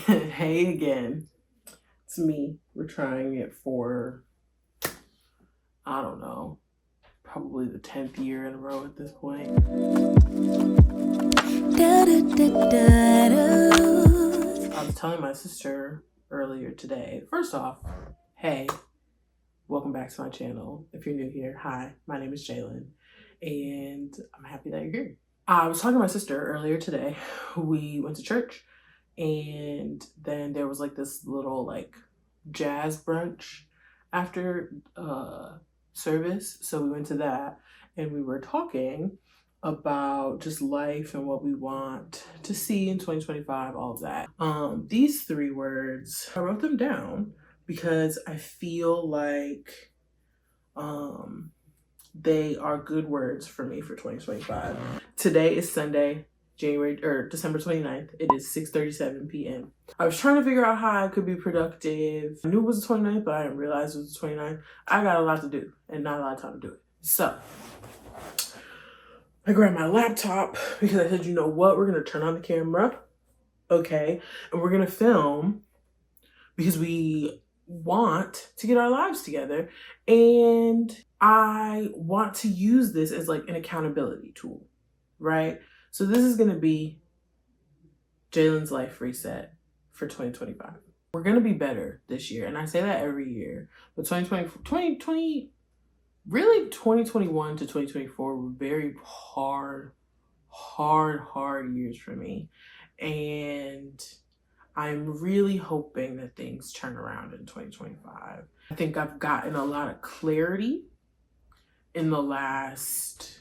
Hey again. It's me. We're trying it for, I don't know, probably the 10th year in a row at this point. I was telling my sister earlier today, first off, hey, welcome back to my channel. If you're new here, hi, my name is Jaelyn, and I'm happy that you're here. I was talking to my sister earlier today. We went to church, and then there was like this little like jazz brunch after service. So we went to that, and we were talking about just life and what we want to see in 2025, all of that. These three words, I wrote them down because I feel like they are good words for me for 2025. Today is Sunday, December 29th. It is 6:37 p.m. I was trying to figure out how I could be productive. I knew it was the 29th, but I didn't realize it was the 29th. I got a lot to do and not a lot of time to do it. So I grabbed my laptop because I said, you know what? We're going to turn on the camera. Okay. And we're going to film because we want to get our lives together. And I want to use this as like an accountability tool, right? So this is going to be Jaelyn's life reset for 2025. We're going to be better this year. And I say that every year. But 2021 to 2024 were very hard years for me. And I'm really hoping that things turn around in 2025. I think I've gotten a lot of clarity in the last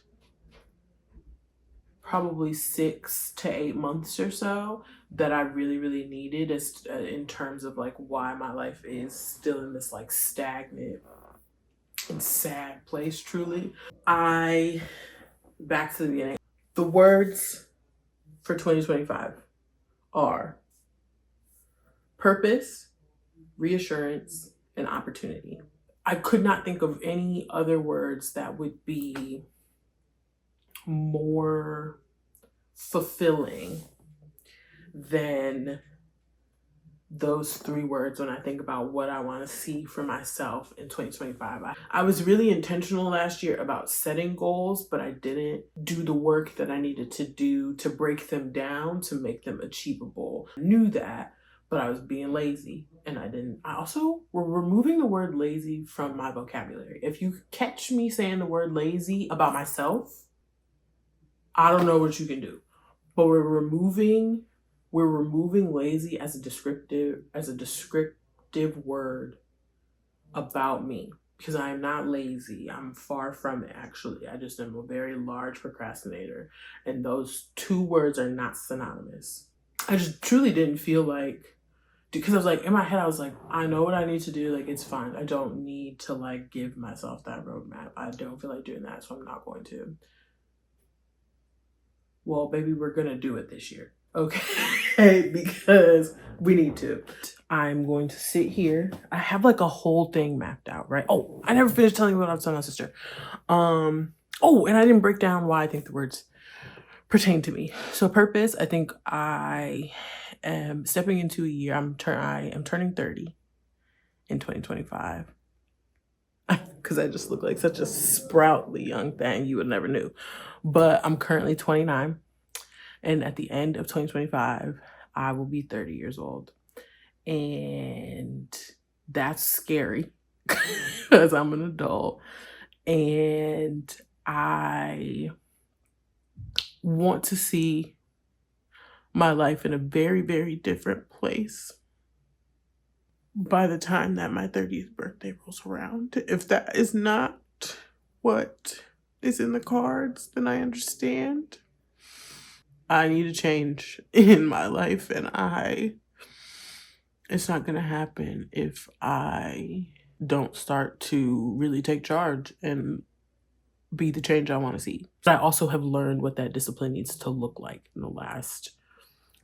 probably 6 to 8 months or so that I really needed as in terms of like why my life is still in this like stagnant and sad place. Truly, back to the beginning. The words for 2025 are purpose, reassurance, and opportunity. I could not think of any other words that would be more fulfilling than those three words when I think about what I want to see for myself in 2025. I was really intentional last year about setting goals, but I didn't do the work that I needed to do to break them down to make them achievable. I knew that, but I was being lazy and I also were removing the word lazy from my vocabulary. If you catch me saying the word lazy about myself, I don't know what you can do, but we're removing lazy as a descriptive word about me, because I am not lazy. I'm far from it, actually. I just am a very large procrastinator, and those two words are not synonymous. I just truly didn't feel like, because I was like, in my head, I was like, I know what I need to do. Like, it's fine. I don't need to like give myself that roadmap. I don't feel like doing that, so I'm not going to. Well, baby, we're gonna do it this year. Okay, because we need to. I'm going to sit here. I have like a whole thing mapped out, right? Oh, I never finished telling you what I was telling my sister. Oh, and I didn't break down why I think the words pertain to me. So purpose, I think I am stepping into a year. I am turning 30 in 2025. Because I just look like such a sproutly young thing, you would never knew. But I'm currently 29. And at the end of 2025, I will be 30 years old. And that's scary because I'm an adult. And I want to see my life in a very different place by the time that my 30th birthday rolls around. If that is not what is in the cards, then I understand. I need a change in my life, and it's not gonna happen if I don't start to really take charge and be the change I want to see. But I also have learned what that discipline needs to look like in the last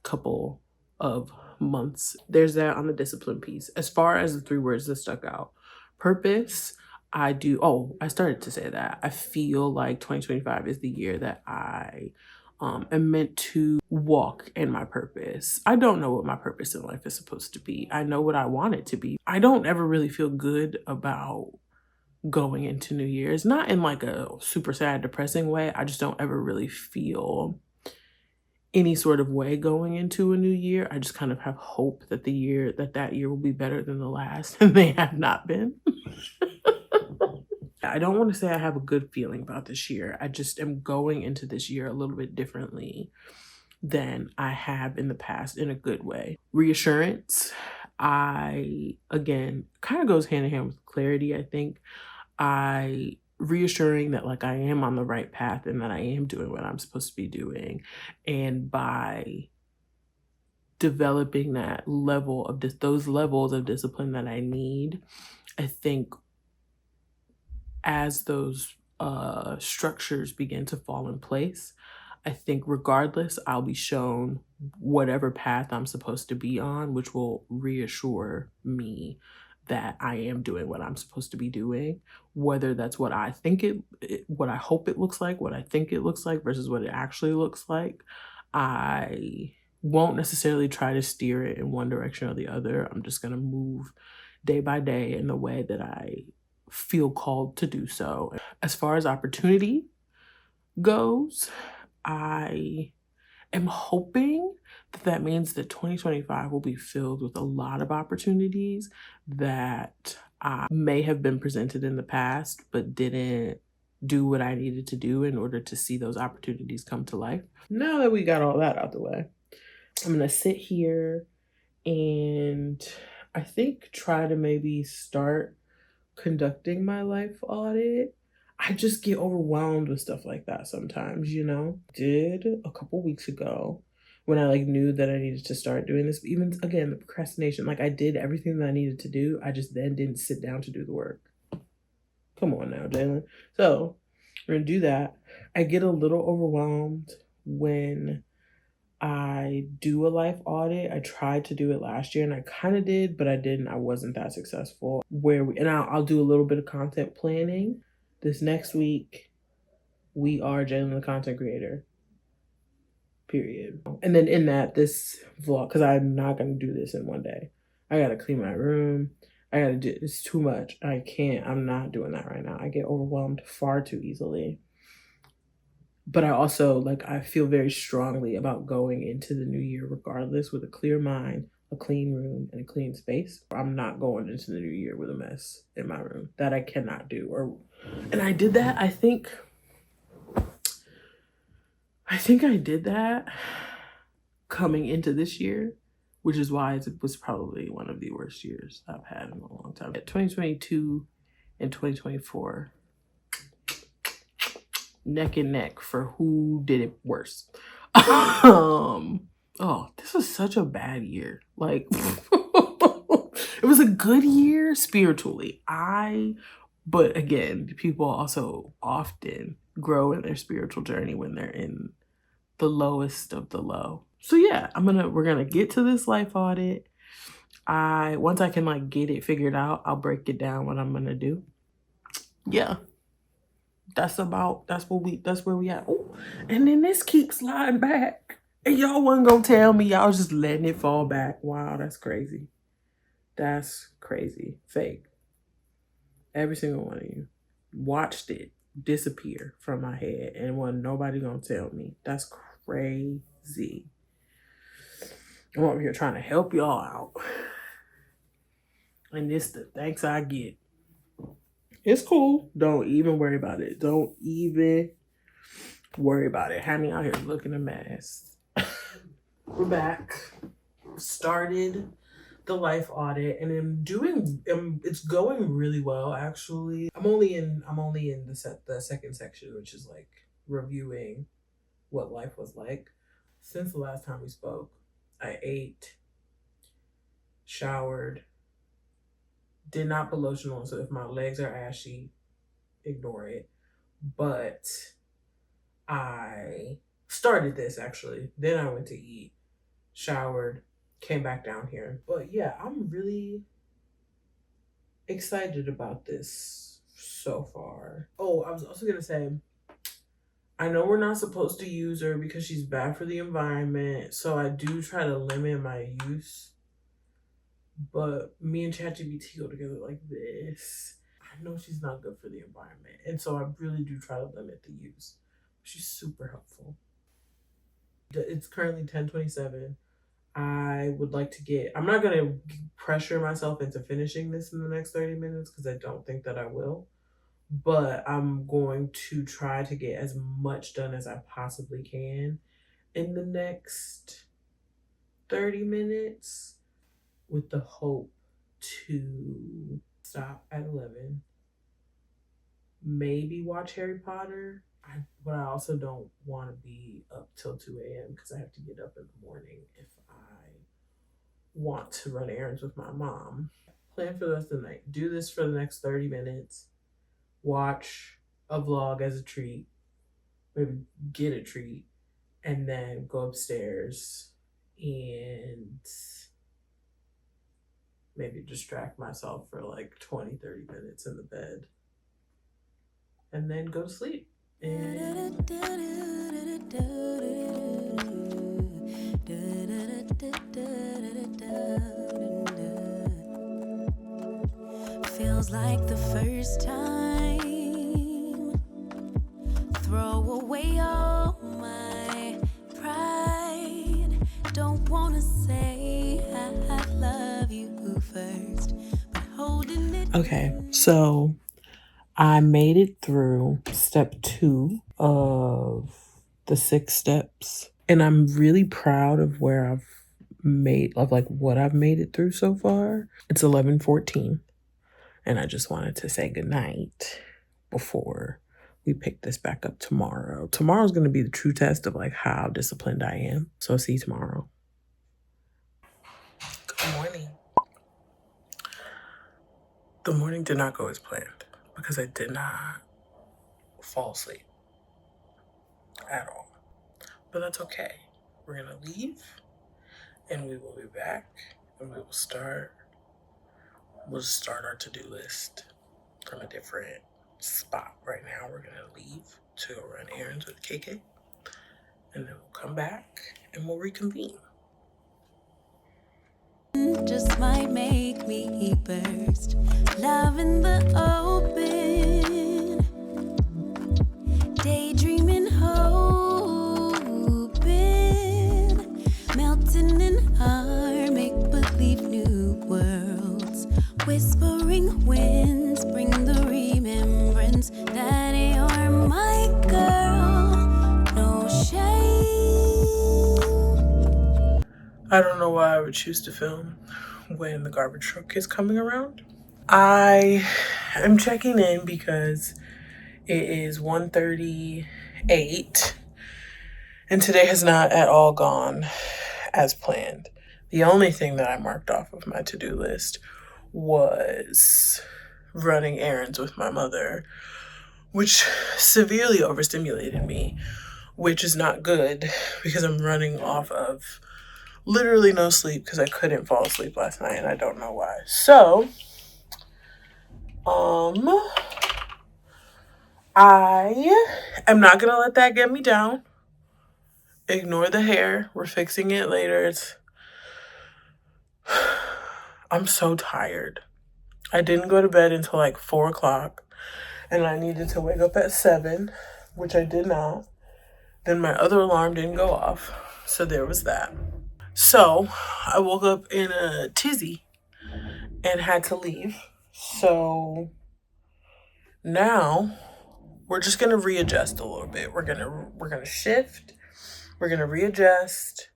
couple of months. There's that on the discipline piece. As far as the three words that stuck out, purpose, I started to say that. I feel like 2025 is the year that I am meant to walk in my purpose. I don't know what my purpose in life is supposed to be. I know what I want it to be. I don't ever really feel good about going into New Year's, not in like a super sad, depressing way. I just don't ever really feel any sort of way going into a new year. I just kind of have hope that that year will be better than the last, and they have not been. I don't want to say I have a good feeling about this year. I just am going into this year a little bit differently than I have in the past, in a good way. Reassurance, again, kind of goes hand in hand with clarity, I think. Reassuring that like I am on the right path and that I am doing what I'm supposed to be doing. And by developing that those levels of discipline that I need, I think as those structures begin to fall in place, I think regardless, I'll be shown whatever path I'm supposed to be on, which will reassure me that I am doing what I'm supposed to be doing, whether that's what I think what I hope it looks like, what I think it looks like versus what it actually looks like. I won't necessarily try to steer it in one direction or the other. I'm just going to move day by day in the way that I feel called to do so. As far as opportunity goes, I am hoping that means that 2025 will be filled with a lot of opportunities that may have been presented in the past, but didn't do what I needed to do in order to see those opportunities come to life. Now that we got all that out the way, I'm going to sit here and I think try to maybe start conducting my life audit. I just get overwhelmed with stuff like that sometimes, you know? Did a couple weeks ago when I like knew that I needed to start doing this. Even again, the procrastination, like I did everything that I needed to do. I just then didn't sit down to do the work. Come on now, Jaelyn. So we're gonna do that. I get a little overwhelmed when I do a life audit. I tried to do it last year and I kind of did, but I didn't. I wasn't that successful. I'll do a little bit of content planning. This next week, we are Jaelyn the content creator. Period. And then in this vlog, because I'm not gonna do this in one day. I gotta clean my room. It's too much. I'm not doing that right now. I get overwhelmed far too easily. But I also, I feel very strongly about going into the new year regardless with a clear mind, a clean room, and a clean space. I'm not going into the new year with a mess in my room. That I cannot do. And I did that, I think I did that coming into this year, which is why it was probably one of the worst years I've had in a long time. 2022 and 2024. Neck and neck for who did it worse. This was such a bad year. It was a good year spiritually. But again, people also often grow in their spiritual journey when they're in the lowest of the low. So yeah, we're gonna get to this life audit. Once I can get it figured out, I'll break it down what I'm gonna do. Yeah. That's where we at. Oh, and then this keeps sliding back. And y'all wasn't gonna tell me, y'all was just letting it fall back. Wow, that's crazy. That's crazy. Fake. Every single one of you watched it disappear from my head and wasn't nobody gonna tell me. That's crazy. I'm over here trying to help y'all out. And this the thanks I get. It's cool. Don't even worry about it. Don't even worry about it. Have me out here looking a mess. We're back. Started the life audit and it's going really well actually. I'm only in the second section, which is reviewing what life was like. Since the last time we spoke, I ate, showered, did not put lotion on, so if my legs are ashy, ignore it. But I started this actually. Then I went to eat, showered, came back down here. But yeah, I'm really excited about this so far. Oh, I was also gonna say, I know we're not supposed to use her because she's bad for the environment, so I do try to limit my use. But me and ChatGPT go together like this. I know she's not good for the environment, and so I really do try to limit the use. She's super helpful. It's currently 10:27. I would like to get. I'm not gonna pressure myself into finishing this in the next 30 minutes because I don't think that I will. But I'm going to try to get as much done as I possibly can in the next 30 minutes with the hope to stop at 11. Maybe watch Harry Potter. But I also don't want to be up till 2 a.m. because I have to get up in the morning if I want to run errands with my mom. Plan for the rest of the night. Do this for the next 30 minutes. Watch a vlog as a treat. Maybe get a treat. And then go upstairs and maybe distract myself for like 20, 30 minutes in the bed. And then go to sleep. Feels like the first time. Throw away all my pride. Don't wanna say I love you first, but holding it. Okay, so I made it through step 2 of the 6 steps, and I'm really proud of where I've made of like what I've made it through so far. It's 11:14, and I just wanted to say goodnight before we pick this back up tomorrow. Tomorrow's going to be the true test of like how disciplined I am. So I'll see you tomorrow. Good morning. The morning did not go as planned because I did not fall asleep at all. But that's okay. We're going to leave and we will be back and we will start. We'll just start our to-do list from a different spot. Right now, we're going to leave to go run errands with KK. And then we'll come back and we'll reconvene. Just might make me burst. Love in the open. Daydreaming, hoping. Melting in our make-believe new worlds. Whispering winds bring the remembrance that you're my girl. No shame. I don't know why I would choose to film when the garbage truck is coming around. I am checking in because it is 1:38 and today has not at all gone as planned. The only thing that I marked off of my to-do list was running errands with my mother, which severely overstimulated me, which is not good because I'm running off of literally no sleep because I couldn't fall asleep last night and I don't know why. So, I am not gonna let that get me down. Ignore the hair. We're fixing it later. I'm so tired. I didn't go to bed until like 4 o'clock and I needed to wake up at 7, which I did not. Then my other alarm didn't go off. So there was that. So I woke up in a tizzy and had to leave. So now we're just gonna readjust a little bit. We're gonna shift, we're gonna readjust,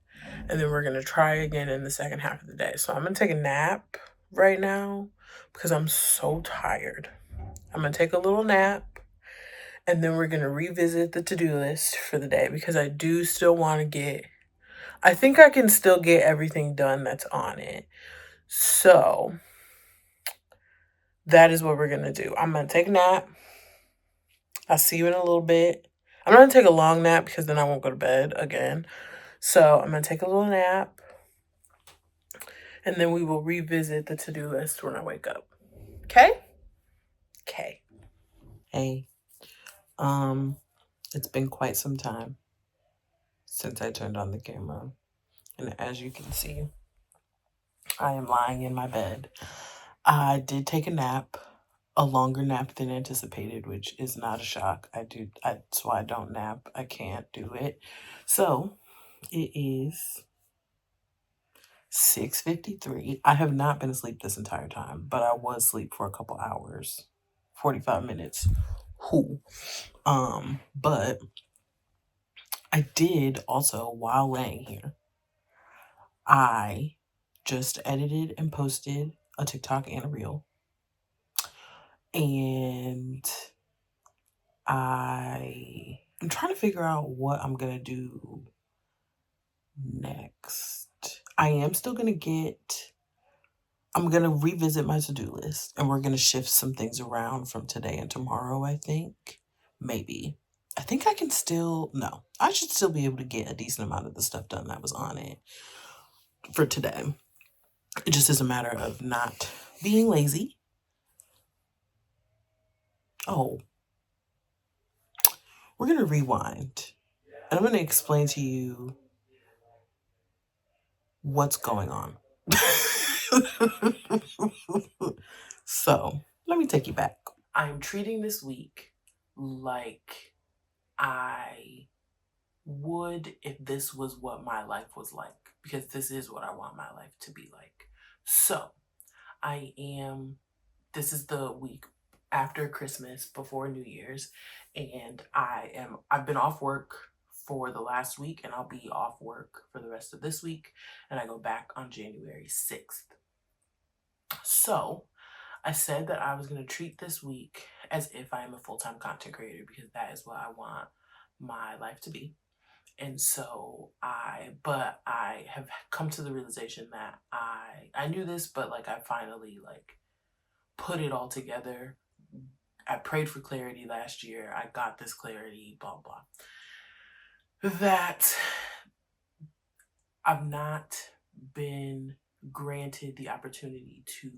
and then we're gonna try again in the second half of the day. So I'm gonna take a nap right now because I'm so tired. I'm gonna take a little nap and then we're gonna revisit the to-do list for the day because I do still want to get, I think I can still get everything done that's on it. So that is what we're gonna do. I'm gonna take a nap. I'll see you in a little bit. I'm not gonna take a long nap because then I won't go to bed again. So I'm gonna take a little nap and then we will revisit the to-do list when I wake up. Okay? Okay. Hey. It's been quite some time since I turned on the camera. And as you can see, I am lying in my bed. I did take a nap, a longer nap than anticipated, which is not a shock. That's why I don't nap. I can't do it. So it is 6:53. I have not been asleep this entire time, but I was asleep for a couple hours, 45 minutes. Who? But I did also, while laying here, I just edited and posted a TikTok and a reel. And I'm trying to figure out what I'm gonna do next. I'm gonna revisit my to-do list, and we're gonna shift some things around from today and tomorrow, I think. Maybe. I think I should still be able to get a decent amount of the stuff done that was on it for today. It just is a matter of not being lazy. Oh, we're gonna rewind, and I'm gonna explain to you what's going on. So, let me take you back. I'm treating this week like I would if this was what my life was like, because this is what I want my life to be like. So, this is the week after Christmas, before New Year's, and I've been off work for the last week, and I'll be off work for the rest of this week, and I go back on January 6th. So I said that I was going to treat this week as if I am a full-time content creator, because that is what I want my life to be. And so but I have come to the realization that I knew this, but like I finally like put it all together. I prayed for clarity last year. I got this clarity, blah, blah. That I've not been granted the opportunity to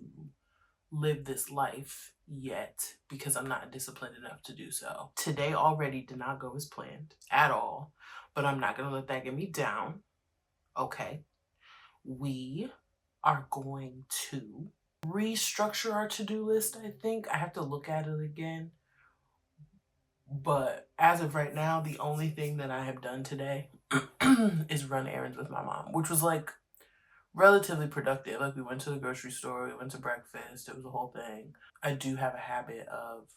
live this life yet because I'm not disciplined enough to do so. Today already did not go as planned at all, but I'm not going to let that get me down. Okay. We are going to restructure our to-do list, I think. I have to look at it again. But as of right now, the only thing that I have done today is run errands with my mom, which was like relatively productive. Like we went to the grocery store, we went to breakfast, it was a whole thing. I do have a habit of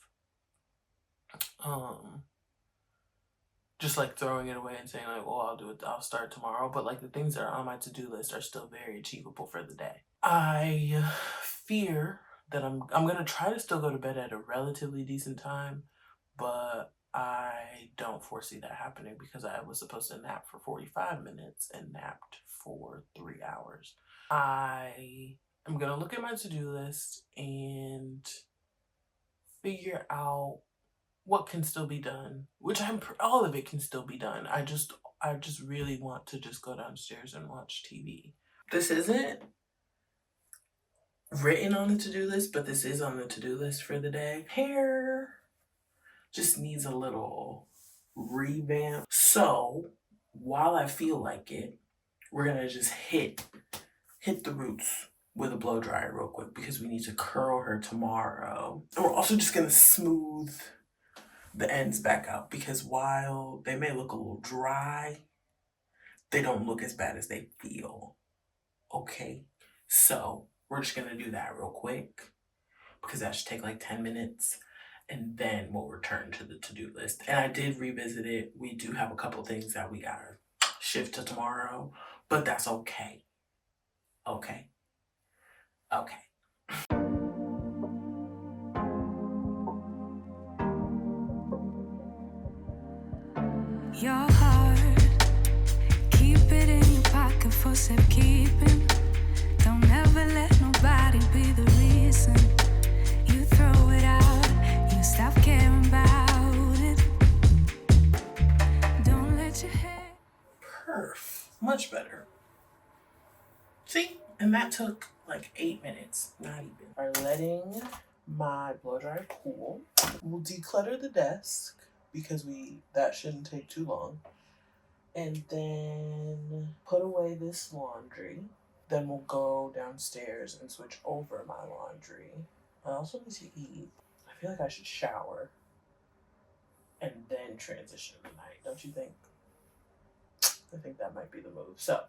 just like throwing it away and saying like, well, I'll start tomorrow. But like the things that are on my to-do list are still very achievable for the day. I fear that I'm gonna try to still go to bed at a relatively decent time, but I don't foresee that happening because I was supposed to nap for 45 minutes and napped for 3 hours. I am gonna look at my to-do list and figure out what can still be done, which all of it can still be done. I just really want to just go downstairs and watch TV. This isn't written on the to-do list, but this is on the to-do list for the day. Hair just needs a little revamp. So while I feel like it, we're gonna just hit the roots with a blow dryer real quick because we need to curl her tomorrow. And we're also just gonna smooth the ends back out because while they may look a little dry, they don't look as bad as they feel. Okay, so we're just gonna do that real quick because that should take like 10 minutes, and then we'll return to the to-do list. And I did revisit it. We do have a couple things that we gotta shift to tomorrow, but that's okay. Okay. Your heart, keep it in your pocket for safekeeping. Don't ever let nobody be the reason you throw it out. You stop caring about it. Don't let your head. Perf. Much better. See? And that took like 8 minutes. Not even. Are letting my blow dryer cool. We'll declutter the desk because that shouldn't take too long. And then put away this laundry. Then we'll go downstairs and switch over my laundry. I also need to eat. I feel like I should shower and then transition tonight, don't you think? I think that might be the move. So,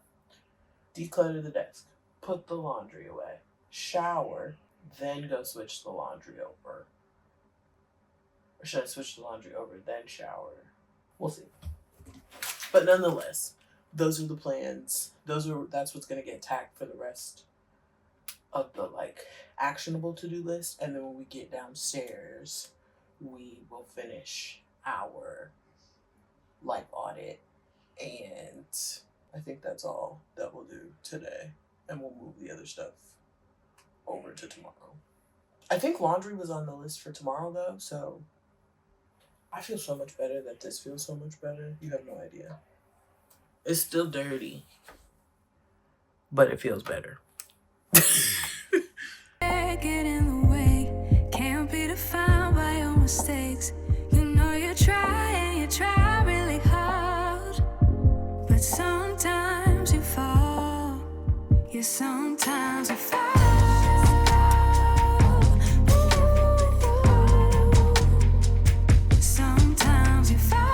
declutter the desk, put the laundry away, shower, then go switch the laundry over. Or should I switch the laundry over, then shower? We'll see. But nonetheless, those are the plans. That's what's gonna get tacked for the rest of the actionable to-do list. And then when we get downstairs, we will finish our life audit. And I think that's all that we'll do today. And we'll move the other stuff over to tomorrow. I think laundry was on the list for tomorrow though, so I feel so much better that this feels so much better. You have no idea. It's still dirty, but it feels better. Get in the way, can't be defined by your mistakes. You know you try really hard, but sometimes you fall. Yeah, sometimes you fall. Sometimes you fall.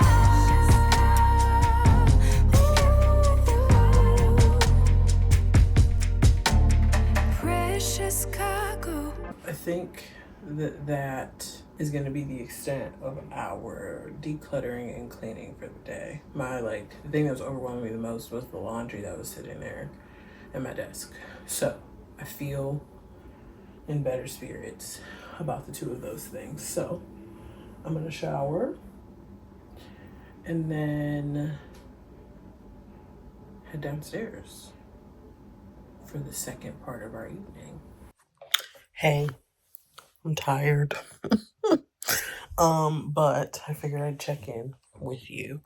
Precious cargo. I think that is going to be the extent of our decluttering and cleaning for the day. The thing that was overwhelming me the most was the laundry that was sitting there at my desk. So I feel in better spirits about the two of those things. So I'm going to shower and then head downstairs for the second part of our evening. Hey, I'm tired. But I figured I'd check in with you.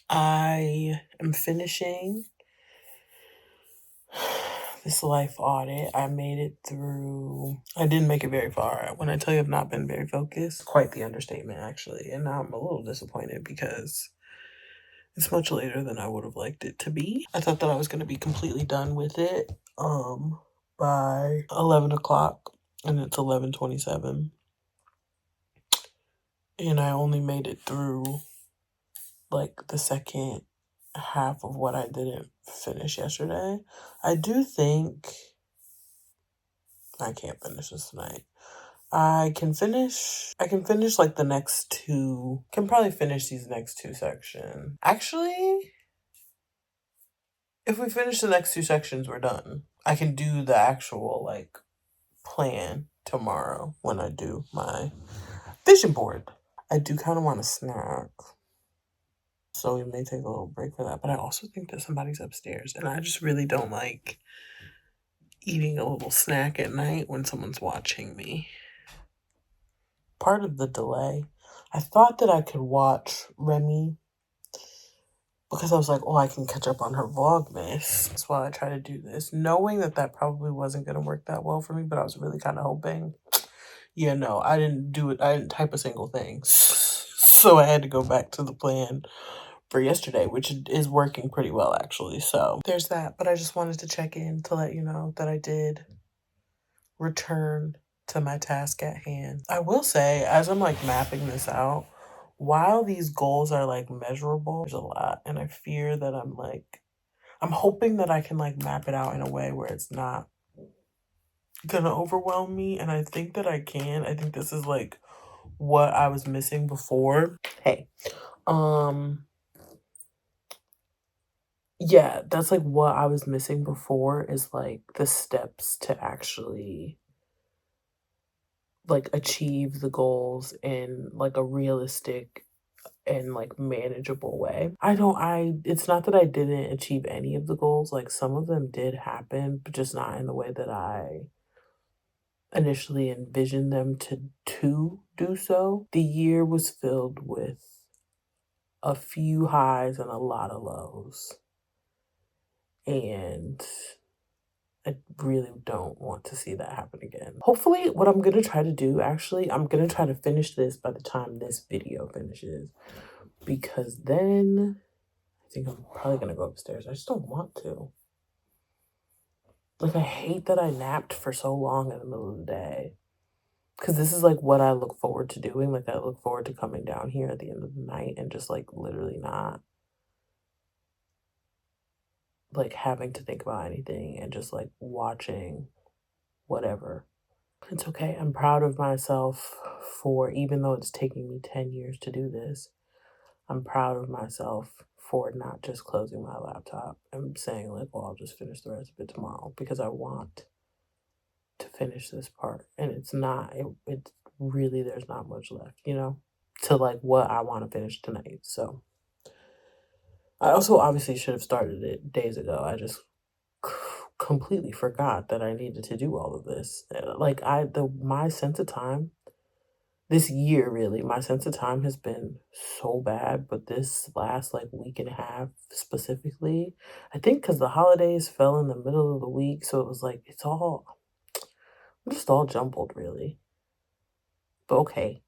I am finishing this life audit. I made it through. I didn't make it very far. When I tell you I've not been very focused, quite the understatement actually. And I'm a little disappointed because it's much later than I would have liked it to be. I thought that I was going to be completely done with it by 11 o'clock, and it's 11:27. And I only made it through the second half of what I didn't finish yesterday. I do think I can't finish this tonight. I can finish the next two. Can probably finish these next two sections. Actually, if we finish the next two sections, we're done. I can do the actual plan tomorrow when I do my vision board. I do kind of want a snack, so we may take a little break for that. But I also think that somebody's upstairs, and I just really don't like eating a little snack at night when someone's watching me. Part of the delay, I thought that I could watch Remy because I was like, oh, I can catch up on her Vlogmas. That's why I try to do this, knowing that probably wasn't going to work that well for me, but I was really kind of hoping. Yeah, no, I didn't do it. I didn't type a single thing. So I had to go back to the plan for yesterday, which is working pretty well, actually. So there's that. But I just wanted to check in to let you know that I did return to my task at hand. I will say, as I'm mapping this out, while these goals are measurable, there's a lot. And I fear that I'm hoping that I can map it out in a way where it's not gonna overwhelm me. And I think that I can. I think this is what I was missing before. Hey, yeah, that's what I was missing before is the steps to actually achieve the goals in a realistic and manageable way. It's not that I didn't achieve any of the goals. Some of them did happen, but just not in the way that I initially envisioned them to do so. The year was filled with a few highs and a lot of lows. And I really don't want to see that happen again. Hopefully, what I'm gonna try to do, actually, I'm gonna try to finish this by the time this video finishes. Because then I think I'm probably gonna go upstairs. I just don't want to. Like, I hate that I napped for so long in the middle of the day. Because this is like what I look forward to doing. Like, I look forward to coming down here at the end of the night and just like literally not like having to think about anything and just like watching whatever. It's okay. I'm proud of myself for, even though it's taking me 10 years to do this, I'm proud of myself for not just closing my laptop and saying, like, well, I'll just finish the rest of it tomorrow because I want to finish this part. And it's really, there's not much left, you know, to like what I want to finish tonight. So I also obviously should have started it days ago. I just completely forgot that I needed to do all of this. Like my sense of time this year, really, my sense of time has been so bad, but this last like week and a half specifically, I think because the holidays fell in the middle of the week, so it was like I'm just all jumbled, really. But okay,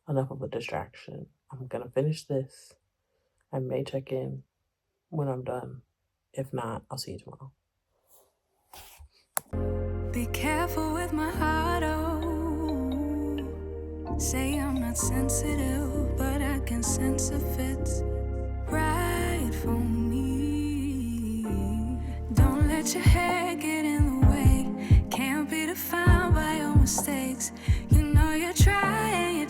enough of a distraction. I'm gonna finish this. I may check in when I'm done. If not, I'll see you tomorrow. Be careful with my heart, oh. Say I'm not sensitive, but I can sense if it's right for me. Don't let your hair get in the way. Can't be defined by your mistakes. You know you try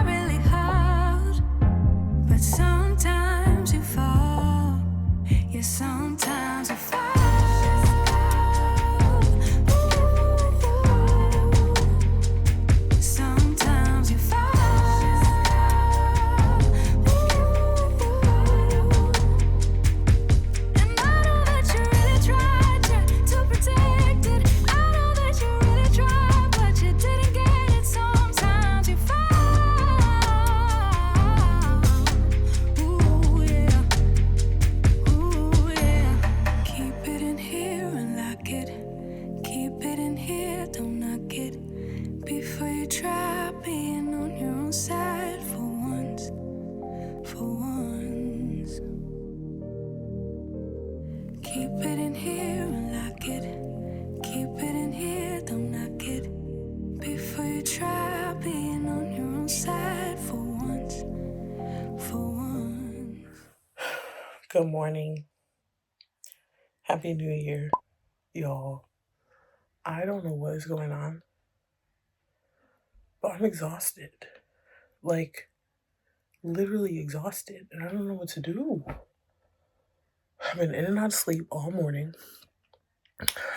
really hard. But sometimes you fall. Yeah, sometimes you fall. Sometimes you fall. And I know that you really tried to protect it. I know that you really tried, but you didn't get it. Sometimes you fall. Ooh, yeah. Ooh, yeah. Keep it in here and lock it. Keep it in here, don't knock it. Before you try being on your own side for once, for once. Keep it in here and lock it. Keep it in here, don't knock it. Before you try being on your own side for once, for once. Good morning. Happy New Year, y'all. I don't know what is going on, but I'm exhausted. Like, literally exhausted, and I don't know what to do. I've been in and out of sleep all morning.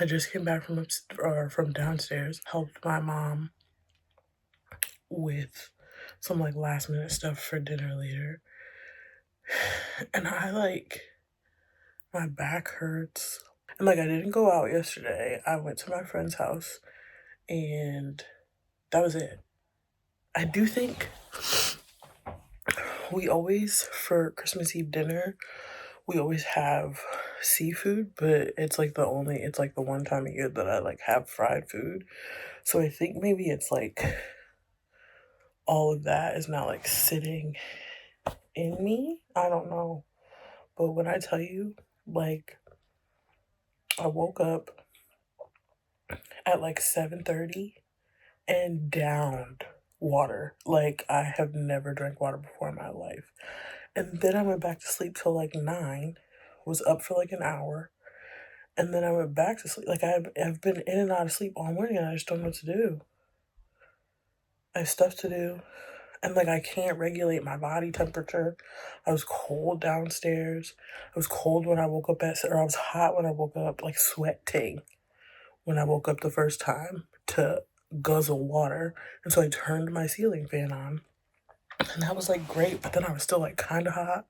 I just came back from downstairs, helped my mom with some like last minute stuff for dinner later. And my back hurts. And like, I didn't go out yesterday. I went to my friend's house and that was it. I do think we always, for Christmas Eve dinner, we always have seafood, but it's like the one time a year that I like have fried food. So I think maybe it's like all of that is now like sitting in me. I don't know. But when I tell you, like, I woke up at like 7:30 and downed water. Like, I have never drank water before in my life. And then I went back to sleep till like 9, was up for like an hour, and then I went back to sleep. Like, I've been in and out of sleep all morning and I just don't know what to do. I have stuff to do. And like, I can't regulate my body temperature. I was cold downstairs. I was cold when I woke up or I was hot when I woke up, like sweating when I woke up the first time to guzzle water. And so I turned my ceiling fan on. And that was like great, but then I was still like kind of hot.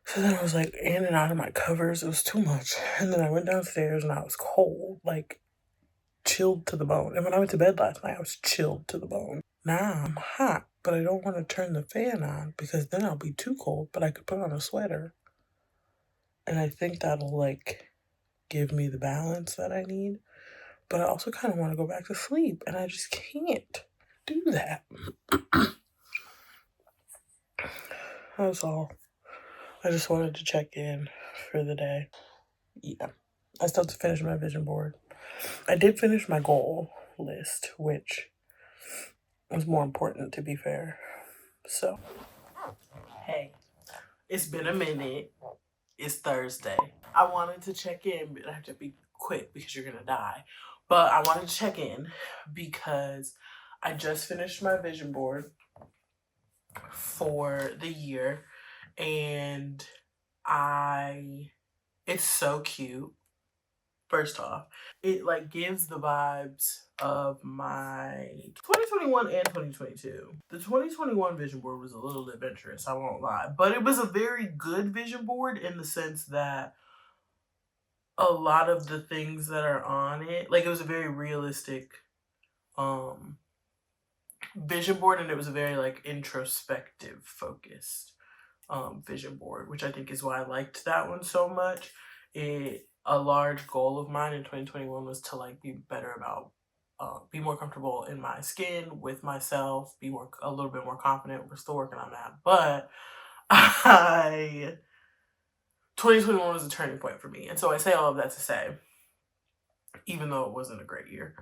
So then I was like in and out of my covers. It was too much. And then I went downstairs and I was cold, like chilled to the bone. And when I went to bed last night, I was chilled to the bone. Now I'm hot, but I don't want to turn the fan on because then I'll be too cold, but I could put on a sweater. And I think that'll like give me the balance that I need. But I also kind of want to go back to sleep, and I just can't do that. That's all. I just wanted to check in for the day. Yeah. I still have to finish my vision board. I did finish my goal list, which was more important, to be fair. So, hey, it's been a minute. It's Thursday. I wanted to check in, but I have to be quick because you're gonna die. But I wanted to check in because I just finished my vision board for the year, and it's so cute. First off, it like gives the vibes of my 2021 and 2022. The 2021 vision board was a little adventurous, I won't lie, but it was a very good vision board in the sense that a lot of the things that are on it, like it was a very realistic vision board, and it was a very like introspective focused vision board, which I think is why I liked that one so much. A large goal of mine in 2021 was to like be better about be more comfortable in my skin, with myself, be a little bit more confident. We're still working on that, but 2021 was a turning point for me. And so I say all of that to say, even though it wasn't a great year,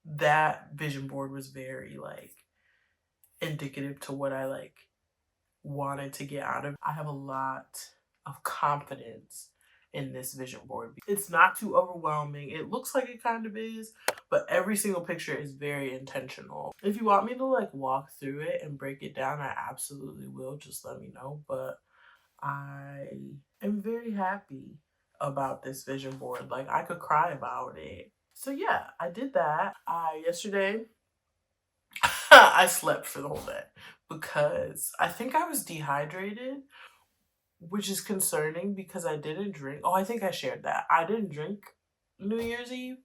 that vision board was very like indicative to what I like wanted to get out of. I have a lot of confidence in this vision board. It's not too overwhelming. It looks like it kind of is, but every single picture is very intentional. If you want me to like walk through it and break it down, I absolutely will. Just let me know. But I am very happy about this vision board. Like I could cry about it. So yeah, I did that. Yesterday I slept for the whole day because I think I was dehydrated, which is concerning because I didn't drink. Oh, I think I shared that. I didn't drink New Year's Eve.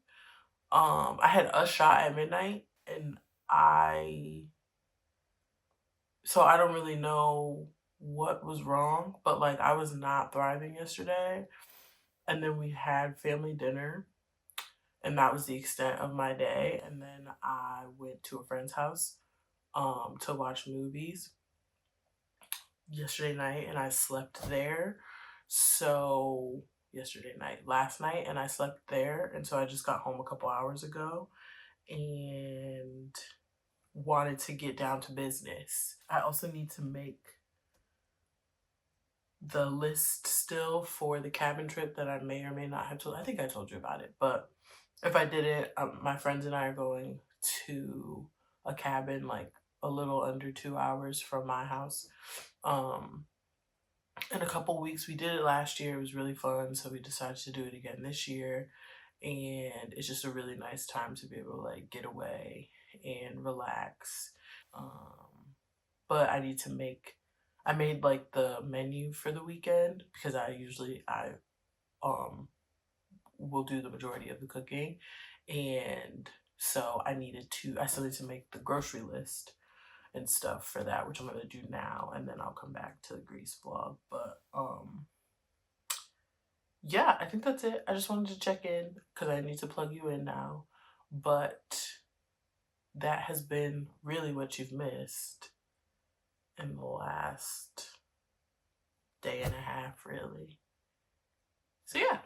I had a shot at midnight, and so I don't really know what was wrong, but like I was not thriving yesterday. And then we had family dinner, and that was the extent of my day. And then I went to a friend's house to watch movies yesterday night, and I slept there. So last night, and I slept there, and so I just got home a couple hours ago and wanted to get down to business. I also need to make the list still for the cabin trip that I may or may not have told. I think I told you about it, but if I didn't, my friends and I are going to a cabin like a little under 2 hours from my house. In a couple weeks. We did it last year. It was really fun, so we decided to do it again this year. And it's just a really nice time to be able to like get away and relax. But I made like the menu for the weekend because I will do the majority of the cooking, and so I still need to make the grocery list and stuff for that, which I'm gonna do now, and then I'll come back to the Grease vlog. But yeah, I think that's it. I just wanted to check in because I need to plug you in now. But that has been really what you've missed in the last day and a half, really. So yeah.